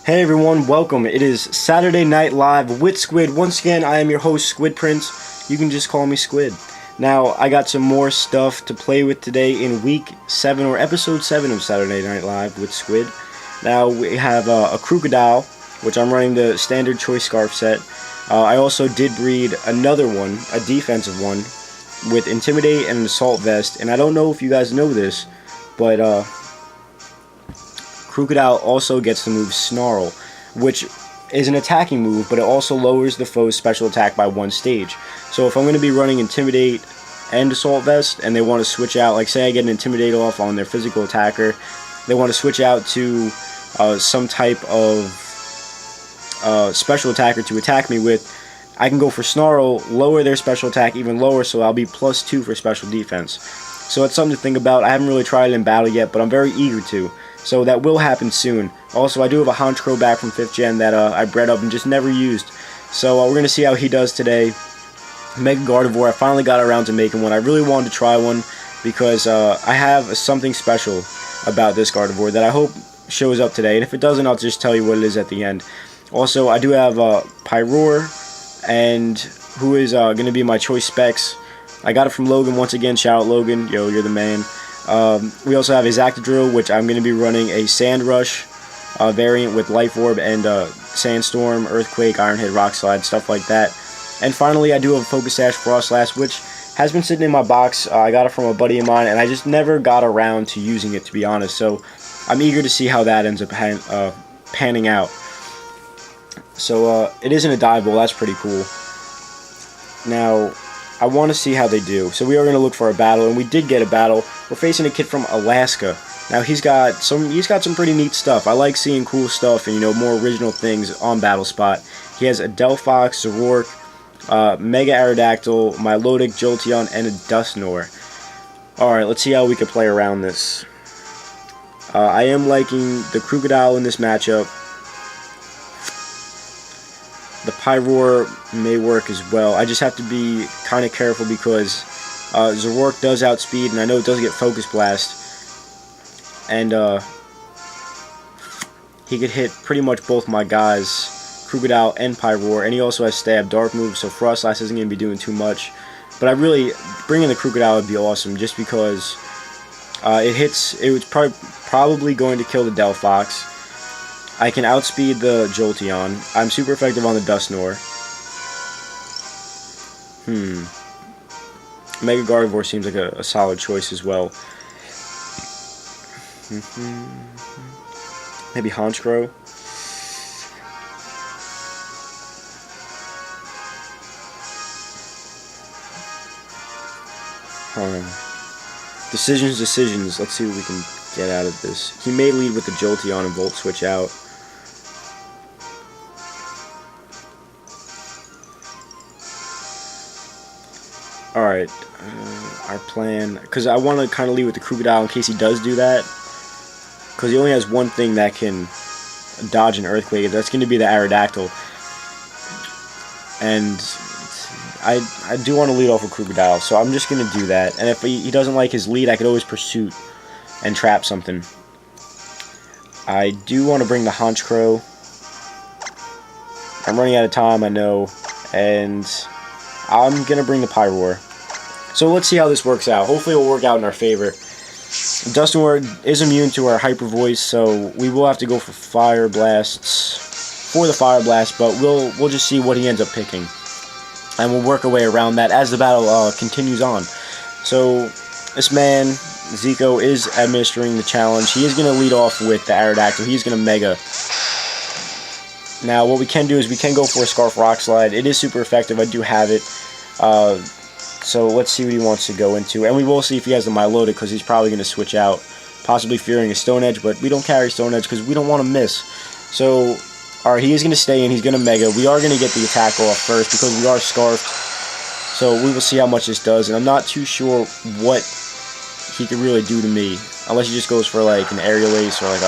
Hey everyone, welcome. It is Saturday Night Live with Squid. Once again, I am your host, Squidprints. You can just call me Squid. Now, I got some more stuff to play with today in week 7 or episode 7 of Saturday Night Live with Squid. Now, we have a crocodile, which I'm running the standard choice scarf set. I also did breed another one, a defensive one, with Intimidate and an assault vest. And I don't know if you guys know this, but Crocodile also gets the move Snarl, which is an attacking move, but it also lowers the foe's special attack by 1 stage. So if I'm going to be running Intimidate and Assault Vest, and they want to switch out, like say I get an Intimidate off on their physical attacker, they want to switch out to some type of special attacker to attack me with, I can go for Snarl, lower their special attack even lower, so I'll be +2 for special defense. So it's something to think about. I haven't really tried it in battle yet, but I'm very eager to. So that will happen soon. Also, I do have a Honchkrow back from 5th gen that I bred up and just never used. So we're going to see how he does today. Mega Gardevoir, I finally got around to making one. I really wanted to try one because I have something special about this Gardevoir that I hope shows up today. And if it doesn't, I'll just tell you what it is at the end. Also, I do have Pyroar, and who is going to be my choice specs. I got it from Logan once again. Shout out Logan. Yo, you're the man. We also have a Zactodrill, which I'm going to be running a Sand Rush variant with Life Orb and Sandstorm, Earthquake, Iron Head, Rock Slide, stuff like that. And finally, I do have a Focus Sash Frostlass, which has been sitting in my box. I got it from a buddy of mine, and I just never got around to using it, to be honest. So I'm eager to see how that ends up panning out. So it isn't a dive bowl. That's pretty cool. Now, I want to see how they do. So we are going to look for a battle, and we did get a battle. We're facing a kid from Alaska. Now he's got some pretty neat stuff. I like seeing cool stuff and more original things on Battle Spot. He has a Delphox, Zoroark, Mega Aerodactyl, Milotic, Jolteon, and a Dusknoir. Alright, let's see how we can play around this. I am liking the Crocodile in this matchup. The Pyroar may work as well. I just have to be kind of careful because Zoroark does outspeed, and I know it does get Focus Blast. And he could hit pretty much both my guys, Crocodile and Pyroar, and he also has Stab Dark moves, so Frostlass isn't going to be doing too much. But I really, bringing the Crocodile would be awesome, just because it was probably going to kill the Delphox. I can outspeed the Jolteon. I'm super effective on the Dusknoir. Mega Gardevoir seems like a solid choice as well. Maybe Honchkrow. Decisions. Let's see what we can get out of this. He may lead with the Jolteon and Volt Switch out. Alright, our plan, because I want to kind of lead with the Crocodile in case he does do that, because he only has one thing that can dodge an Earthquake. That's going to be the Aerodactyl, and I do want to lead off with Crocodile, so I'm just going to do that. And if he doesn't like his lead, I could always Pursuit and trap something. I do want to bring the Honchkrow. I'm running out of time, I know, and I'm going to bring the Pyroar. So let's see how this works out. Hopefully it will work out in our favor. Dusknoir is immune to our Hyper Voice, so we will have to go for Fire Blasts for the Fire Blast, but we'll just see what he ends up picking. And we'll work our way around that as the battle continues on. So this man, Zico, is administering the challenge. He is going to lead off with the Aerodactyl. He's going to Mega. Now, what we can do is we can go for a Scarf Rock Slide. It is super effective. I do have it. So let's see what he wants to go into. And we will see if he has the Milotic, because he's probably going to switch out, possibly fearing a Stone Edge, but we don't carry Stone Edge because we don't want to miss. So, alright, he is going to stay in. He's going to Mega. We are going to get the attack off first because we are Scarfed. So we will see how much this does. And I'm not too sure what he could really do to me, unless he just goes for like an Aerial Ace or like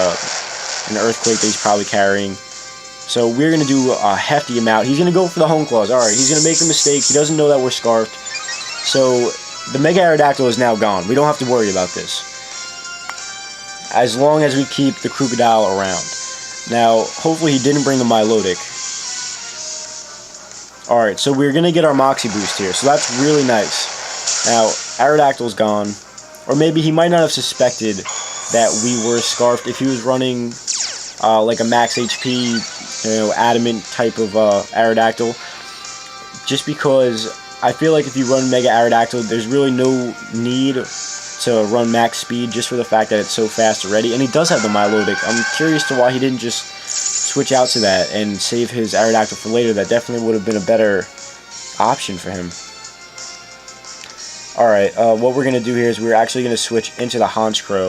an Earthquake that he's probably carrying. So we're going to do a hefty amount. He's going to go for the Hone Claws. Alright, he's going to make the mistake. He doesn't know that we're Scarfed. So the Mega Aerodactyl is now gone. We don't have to worry about this, as long as we keep the Crocodile around. Now, hopefully he didn't bring the Milotic. Alright, so we're going to get our Moxie boost here, so that's really nice. Now, Aerodactyl's gone. Or maybe he might not have suspected that we were Scarfed if he was running like a max HP, adamant type of Aerodactyl. Just because I feel like if you run Mega Aerodactyl, there's really no need to run max speed just for the fact that it's so fast already. And he does have the Milotic. I'm curious to why he didn't just switch out to that and save his Aerodactyl for later. That definitely would have been a better option for him. Alright, what we're going to do here is we're actually going to switch into the Honchkrow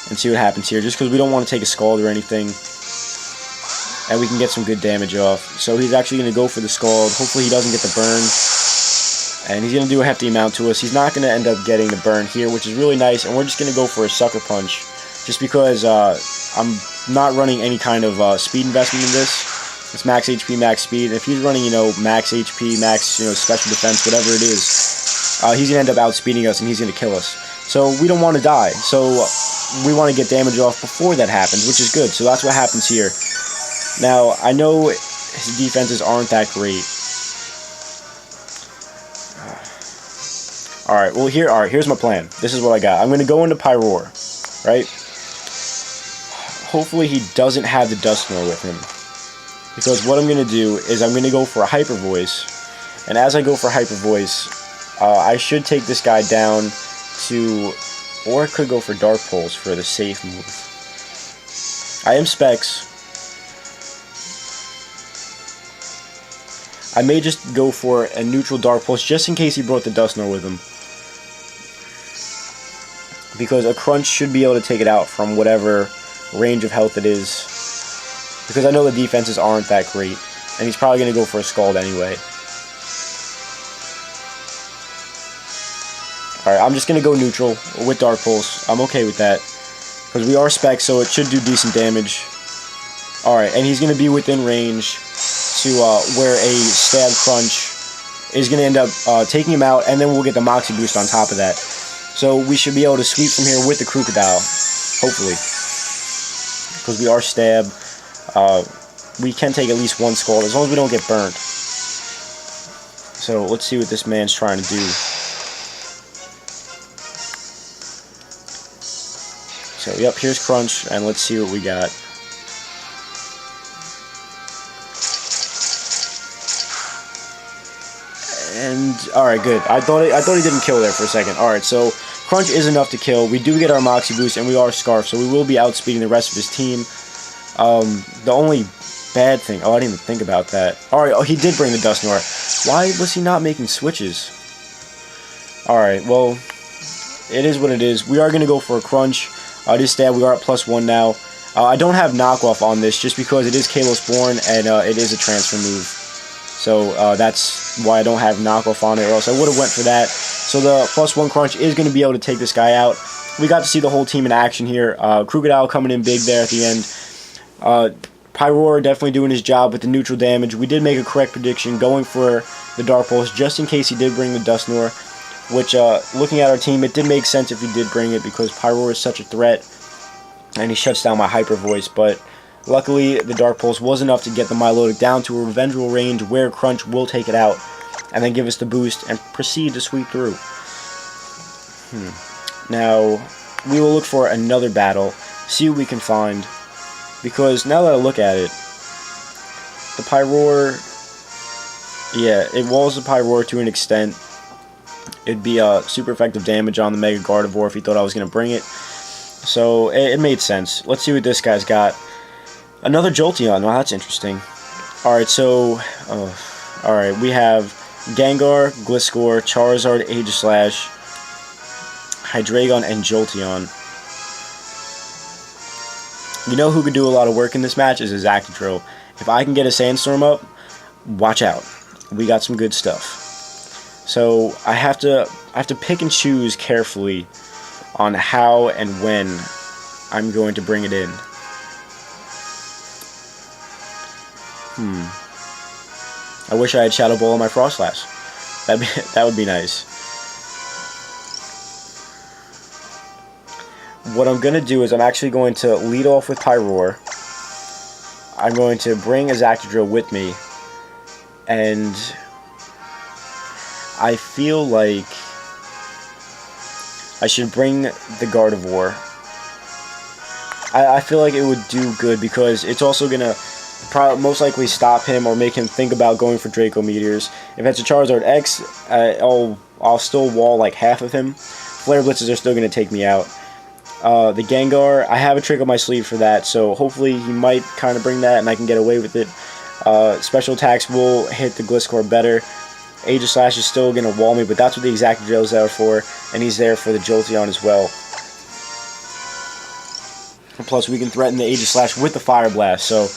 and see what happens here, just because we don't want to take a Scald or anything, and we can get some good damage off. So he's actually going to go for the Scald. Hopefully he doesn't get the burn, and he's going to do a hefty amount to us. He's not going to end up getting the burn here, which is really nice, and we're just going to go for a Sucker Punch, just because I'm not running any kind of speed investment in this. It's max HP, max speed. And if he's running, max HP, max, special defense, whatever it is, he's going to end up outspeeding us and he's going to kill us. So we don't want to die. So we want to get damage off before that happens, which is good. So that's what happens here. Now, I know his defenses aren't that great. Alright, well, here's my plan. This is what I got. I'm going to go into Pyroar, right? Hopefully he doesn't have the Dusknoir with him. Because what I'm going to do is I'm going to go for a Hyper Voice. And as I go for Hyper Voice, I should take this guy down to... Or I could go for Dark Pulse for the safe move. I am Specs. I may just go for a neutral Dark Pulse just in case he brought the Dusknoir with him. Because a Crunch should be able to take it out from whatever range of health it is. Because I know the defenses aren't that great. And he's probably going to go for a Scald anyway. Alright, I'm just going to go neutral with Dark Pulse. I'm okay with that. Because we are Specs, so it should do decent damage. Alright, and he's going to be within range to where a Stab Crunch is going to end up taking him out. And then we'll get the Moxie boost on top of that. So we should be able to sweep from here with the Crocodile. Hopefully. Because we are Stab. We can take at least one Scald as long as we don't get burned. So let's see what this man's trying to do. So yep, here's Crunch, and let's see what we got. And alright, good. I thought he didn't kill there for a second. Alright, so Crunch is enough to kill. We do get our Moxie boost, and we are Scarf, so we will be outspeeding the rest of his team. The only bad thing... Oh, I didn't even think about that. Alright, oh, he did bring the Dusknoir. Why was he not making switches? Alright, well, it is what it is. We are going to go for a Crunch. This Stab, we are at +1 now. I don't have Knockoff on this just because it is Kalos Born, and it is a transfer move. So that's why I don't have Knockoff on it, or else I would have went for that. So the +1 Crunch is going to be able to take this guy out. We got to see the whole team in action here. Crocodile coming in big there at the end. Pyroar definitely doing his job with the neutral damage. We did make a correct prediction going for the Dark Pulse just in case he did bring the Dusknoir. Which, looking at our team, it did make sense if he did bring it because Pyroar is such a threat and he shuts down my Hyper Voice. But luckily, the Dark Pulse was enough to get the Milotic down to a Revengeful range where Crunch will take it out and then give us the boost and proceed to sweep through. Now, we will look for another battle, see what we can find. Because now that I look at it, the Pyroar, yeah, it walls the Pyroar to an extent. It'd be super effective damage on the Mega Gardevoir if he thought I was going to bring it. So it made sense. Let's see what this guy's got. Another Jolteon. Wow, that's interesting. Alright, so... alright, we have Gengar, Gliscor, Charizard, Aegislash, Hydreigon, and Jolteon. You know who could do a lot of work in this match is a Zactodrill. If I can get a Sandstorm up, watch out. We got some good stuff. So I have to pick and choose carefully on how and when I'm going to bring it in. I wish I had Shadow Ball on my Frostlass. That would be nice. what I'm going to do is I'm actually going to lead off with Pyroar. I'm going to bring a Zactodrill with me, and I feel like I should bring the Gardevoir. I feel like it would do good because it's also going to most likely stop him or make him think about going for Draco Meteors. If it's a Charizard X, I'll still wall like half of him. Flare Blitzes are still going to take me out. The Gengar, I have a trick up my sleeve for that, so hopefully he might kind of bring that and I can get away with it. Special attacks will hit the Gliscor better. Aegislash is still going to wall me, but that's what the Exactadrill is there for, and he's there for the Jolteon as well. And plus, we can threaten the Aegislash with the Fire Blast, so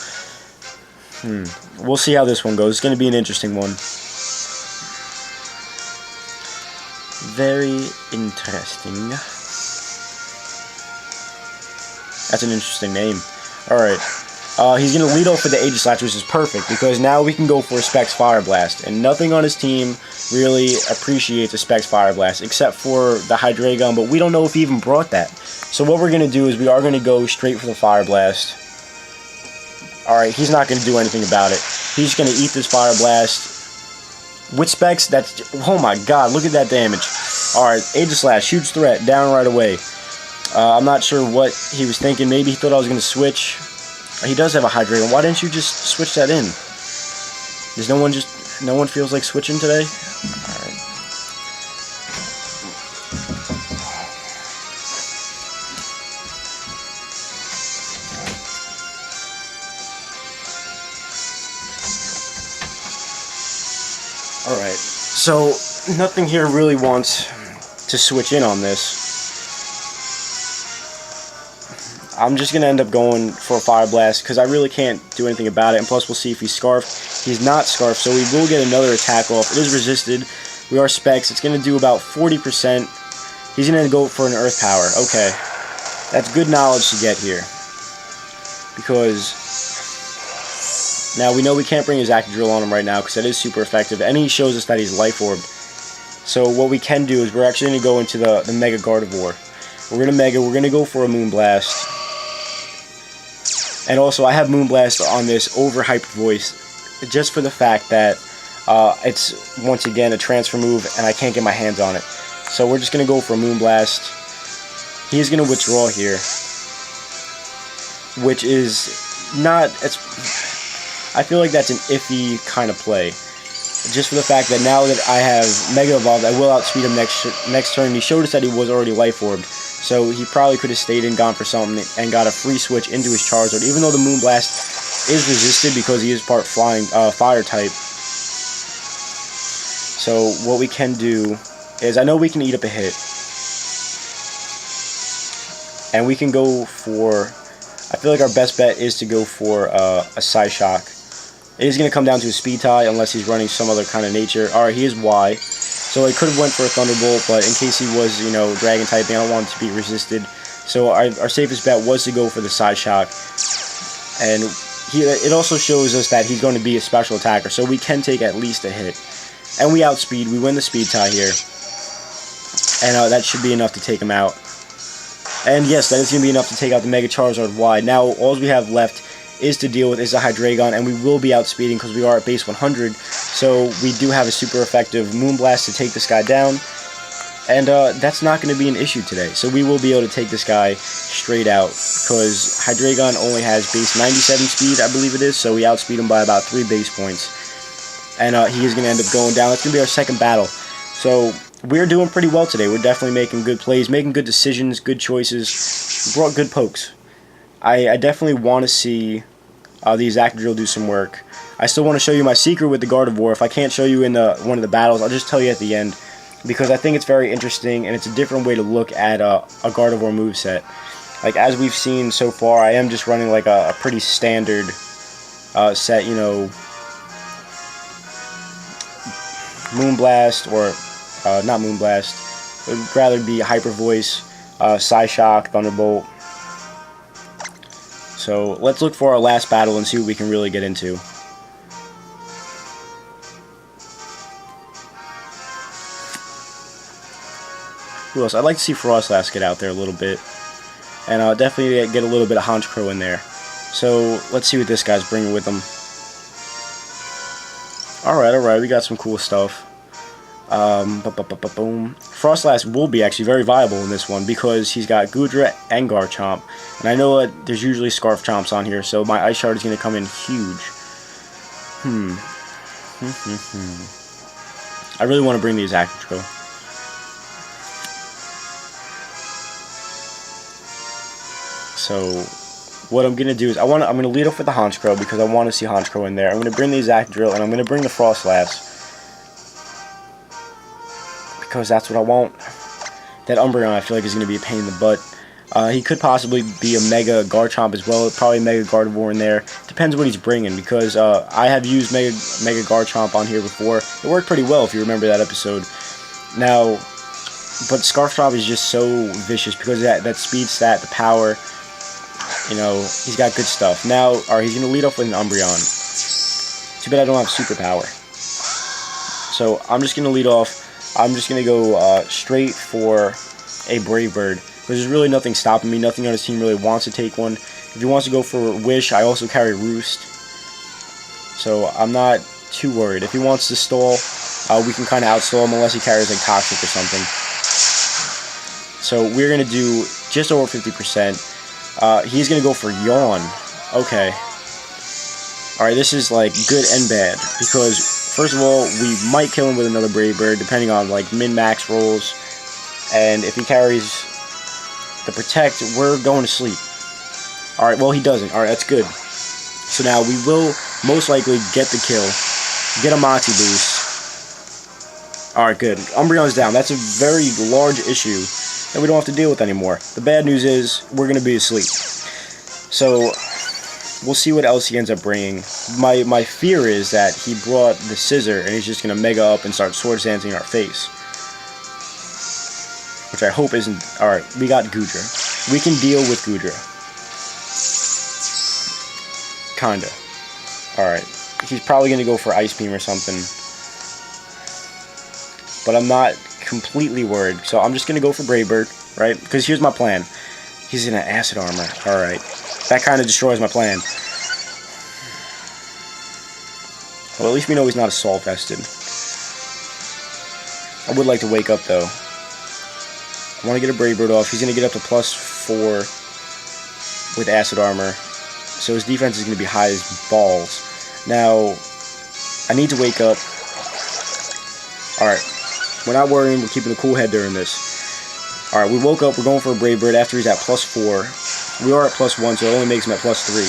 we'll see how this one goes. It's going to be an interesting one. Very interesting. That's an interesting name. Alright. He's going to lead off with the Aegislash, which is perfect, because now we can go for a Specs Fire Blast. And nothing on his team really appreciates a Specs Fire Blast, except for the Hydreigon, but we don't know if he even brought that. So what we're going to do is we are going to go straight for the Fire Blast. Alright, he's not going to do anything about it. He's going to eat this Fire Blast. With Specs, that's... Oh my god, look at that damage. Alright, Aegislash, huge threat, down right away. I'm not sure what he was thinking. Maybe he thought I was going to switch. He does have a Hydreigon. Why didn't you just switch that in? Does no one feels like switching today? Alright. Alright. So, nothing here really wants to switch in on this. I'm just going to end up going for a Fire Blast because I really can't do anything about it. And plus, we'll see if he's Scarfed. He's not Scarfed, so we will get another attack off. It is resisted. We are Specs. It's going to do about 40%. He's going to go for an Earth Power. Okay. That's good knowledge to get here. Because now we know we can't bring his Zactadrill on him right now because that is super effective. And he shows us that he's Life Orbed. So what we can do is we're actually going to go into the Mega Gardevoir. We're going to Mega. We're going to go for a Moonblast. And also, I have Moonblast on this over Hyper Voice, just for the fact that it's, once again, a transfer move, and I can't get my hands on it. So we're just going to go for a Moonblast. He is going to withdraw here, which is not... I feel like that's an iffy kind of play. Just for the fact that now that I have Mega Evolved, I will outspeed him next turn. He showed us that he was already Life Orbed. So he probably could have stayed and gone for something and got a free switch into his Charizard, even though the Moonblast is resisted because he is part fire type. So what we can do is, I know we can eat up a hit. And we can go for, I feel like our best bet is to go for a Psyshock. It is going to come down to a Speed tie unless he's running some other kind of nature. Alright, he is Y. So I could have went for a Thunderbolt, but in case he was, Dragon typing, I don't want him to be resisted. So our safest bet was to go for the Psyshock. And it also shows us that he's going to be a special attacker, so we can take at least a hit. And we outspeed, we win the Speed tie here. And that should be enough to take him out. And yes, that is going to be enough to take out the Mega Charizard Y. Now, all we have left is to deal with is a Hydreigon, and we will be outspeeding because we are at base 100. So we do have a super effective Moonblast to take this guy down, and that's not going to be an issue today. So we will be able to take this guy straight out because Hydreigon only has base 97 speed, I believe it is, so we outspeed him by about 3 base points. And he is going to end up going down. That's going to be our second battle. So we're doing pretty well today. We're definitely making good plays, making good decisions, good choices, brought good pokes. I definitely want to see the Exactadrill do some work. I still want to show you my secret with the Gardevoir. If I can't show you in one of the battles, I'll just tell you at the end, because I think it's very interesting and it's a different way to look at a Gardevoir moveset. Like, as we've seen so far, I am just running like a pretty standard set, Moonblast, or not Moonblast, it would rather be Hyper Voice, Psyshock, Thunderbolt. So let's look for our last battle and see what we can really get into. Who else? I'd like to see Frostlass get out there a little bit. and definitely get a little bit of Honchkrow in there. So let's see what this guy's bringing with him. Alright, we got some cool stuff. Boom. Frostlass will be actually very viable in this one because he's got Goodra and Garchomp. And I know that there's usually Scarf Chomps on here, so my Ice Shard is going to come in huge. I really want to bring the Exactro. So what I'm going to do is I'm going to lead off with the Honchkrow because I want to see Honchkrow in there. I'm going to bring the Exactro and I'm going to bring the Frostlass because that's what I want. That Umbreon I feel like is going to be a pain in the butt. He could possibly be a Mega Garchomp as well, probably Mega Gardevoir in there. Depends what he's bringing because I have used Mega Garchomp on here before. It worked pretty well if you remember that episode. Now, but Scarf Chomp is just so vicious because of that speed stat, the power. You know, he's got good stuff. Now, alright, he's going to lead off with an Umbreon. Too bad I don't have super power. So, I'm just going to lead off. I'm just going to go straight for a Brave Bird. Because there's really nothing stopping me. Nothing on his team really wants to take one. If he wants to go for Wish, I also carry Roost. So, I'm not too worried. If he wants to stall, we can kind of outstall him unless he carries like Toxic or something. So, we're going to do just over 50%. He's going to go for Yawn. Okay. Alright, this is like good and bad. Because, first of all, we might kill him with another Brave Bird, depending on like min-max rolls. And if he carries the Protect, we're going to sleep. Alright, well, he doesn't. Alright, that's good. So now we will most likely get the kill. Get a Moxie boost. Alright, good. Umbreon's down. That's a very large issue that we don't have to deal with anymore. The bad news is we're going to be asleep. So we'll see what else he ends up bringing. My fear is that he brought the Scissor and he's just going to Mega up and start Swords Dancing in our face. Which I hope isn't... Alright, we got Goodra. We can deal with Goodra. Kinda. Alright. He's probably going to go for Ice Beam or something. But I'm not completely worried. So I'm just going to go for Brave Bird, right? Because here's my plan. He's in an Acid Armor. Alright. That kind of destroys my plan. Well, at least we know he's not Assault Vested. I would like to wake up, though. I want to get a Brave Bird off. He's going to get up to +4 with Acid Armor. So his defense is going to be high as balls. Now, I need to wake up. Alright. We're not worrying. We're keeping a cool head during this. Alright, we woke up. We're going for a Brave Bird after he's at +4. We are at +1, so it only makes him at +3.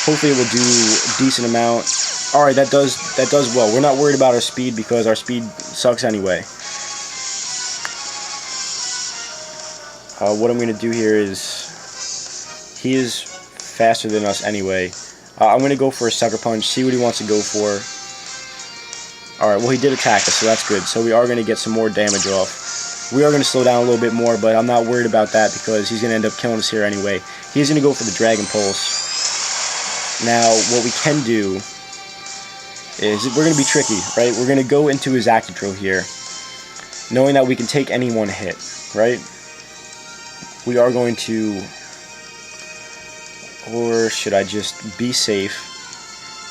Hopefully it will do a decent amount. Alright, that does well. We're not worried about our speed because our speed sucks anyway. What I'm going to do here is... He is faster than us anyway. I'm going to go for a Sucker Punch, see what he wants to go for. Alright, well he did attack us, so that's good. So we are going to get some more damage off. We are going to slow down a little bit more, but I'm not worried about that because he's going to end up killing us here anyway. He's going to go for the Dragon Pulse. Now, what we can do is, we're going to be tricky, right? We're going to go into his Exactro here, knowing that we can take any one hit, right? We are going to... Or should I just be safe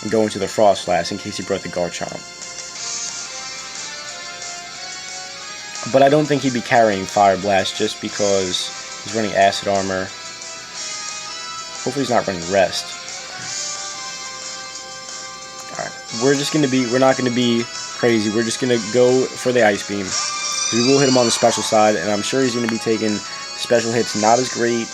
and go into the Frostlass in case he brought the Garchomp? But I don't think he'd be carrying Fire Blast just because he's running Acid Armor. Hopefully he's not running Rest. Alright, we're not gonna be crazy. We're just gonna go for the Ice Beam. We will hit him on the special side, and I'm sure he's gonna be taking special hits not as great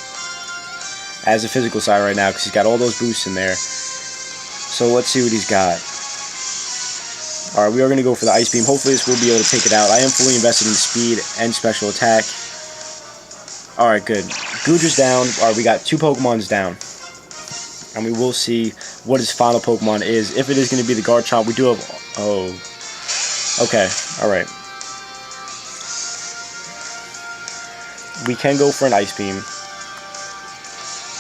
as the physical side right now because he's got all those boosts in there. So let's see what he's got. Alright, we are going to go for the Ice Beam. Hopefully this will be able to take it out. I am fully invested in speed and special attack. Alright, good. Goodra's down. Alright, we got 2 Pokemons down. And we will see what his final Pokemon is. If it is going to be the Garchomp, we do have... Oh. Okay, alright. We can go for an Ice Beam.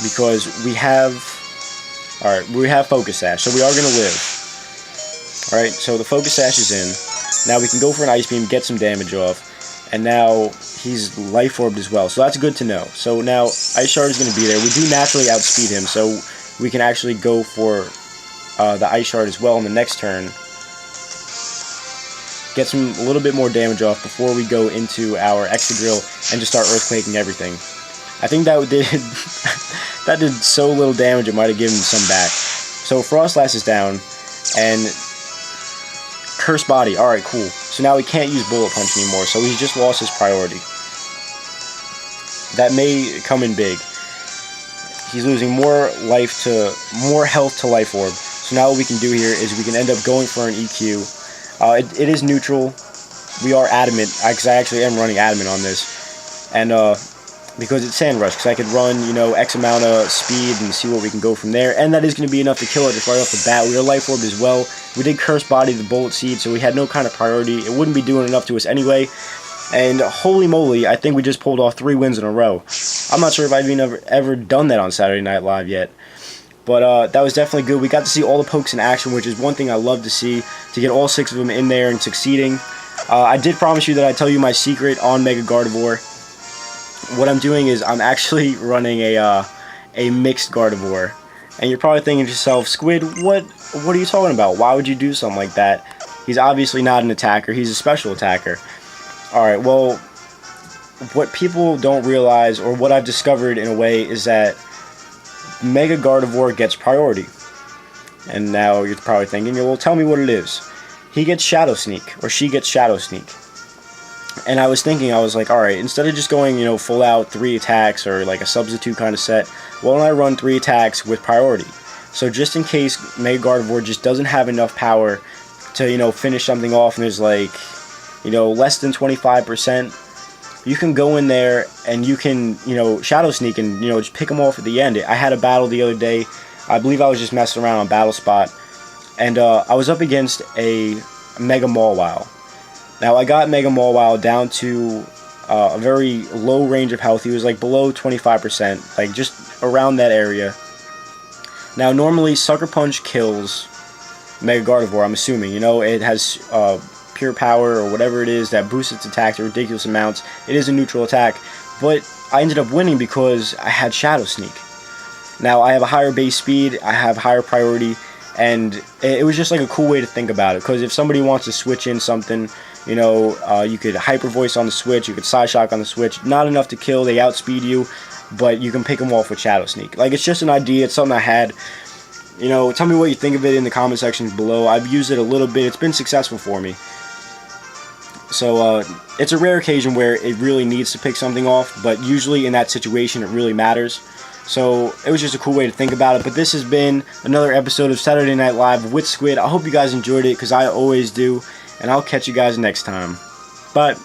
Because we have... Alright, we have Focus Sash, so we are going to live. Alright, so the Focus Sash is in. Now we can go for an Ice Beam, get some damage off. and now he's life orbed as well, so that's good to know. So now Ice Shard is going to be there. We do naturally outspeed him, so we can actually go for the Ice Shard as well in the next turn. Get some a little bit more damage off before we go into our Excadrill and just start earthquaking everything. I think that did that did so little damage it might have given some back. So Frostlass is down, and Curse Body. Alright, cool. So now he can't use Bullet Punch anymore, so he's just lost his priority. That may come in big. He's losing more health to Life Orb. So now what we can do here is we can end up going for an EQ. It is neutral. We are Adamant, because I actually am running Adamant on this. And because it's Sand Rush, because I could run, you know, X amount of speed and see what we can go from there. And that is going to be enough to kill it just right off the bat. We are Life Orb as well. We did Curse Body the Bullet Seed, so we had no kind of priority. It wouldn't be doing enough to us anyway. And holy moly, I think we just pulled off 3 wins in a row. I'm not sure if I've even ever done that on Saturday Night Live yet. But that was definitely good. We got to see all the pokes in action, which is one thing I love to see, to get all 6 of them in there and succeeding. I did promise you that I'd tell you my secret on Mega Gardevoir. What I'm doing is I'm actually running a mixed Gardevoir. And you're probably thinking to yourself, Squid, what are you talking about? Why would you do something like that? He's obviously not an attacker. He's a special attacker. Alright, well, what people don't realize, or what I've discovered in a way, is that Mega Gardevoir gets priority. And now you're probably thinking, well, tell me what it is. He gets Shadow Sneak, or she gets Shadow Sneak. And I was thinking, I was like, alright, instead of just going, you know, full out 3 attacks, or like a substitute kind of set, why don't I run 3 attacks with priority? So just in case Mega Gardevoir just doesn't have enough power to, you know, finish something off, and there's like, you know, less than 25%, you can go in there and you can, you know, Shadow Sneak and, you know, just pick them off at the end. I had a battle the other day. I believe I was just messing around on Battle Spot, and I was up against a Mega Mawile. Now, I got Mega Mawile down to a very low range of health. He was like below 25%, like just around that area. Now, normally Sucker Punch kills Mega Gardevoir, I'm assuming. You know, it has pure power or whatever it is that boosts its attack to ridiculous amounts. It is a neutral attack, but I ended up winning because I had Shadow Sneak. Now, I have a higher base speed, I have higher priority, and it was just like a cool way to think about it, because if somebody wants to switch in something, you know, you could Hyper Voice on the switch, you could Side Shock on the switch, not enough to kill, they outspeed you, but you can pick them off with Shadow Sneak. Like, it's just an idea, it's something I had. You know, tell me what you think of it in the comment sections below. I've used it a little bit, it's been successful for me. So, it's a rare occasion where it really needs to pick something off, but usually in that situation it really matters. So, it was just a cool way to think about it. But this has been another episode of Saturday Night Live with Squid. I hope you guys enjoyed it, because I always do. And I'll catch you guys next time. Bye.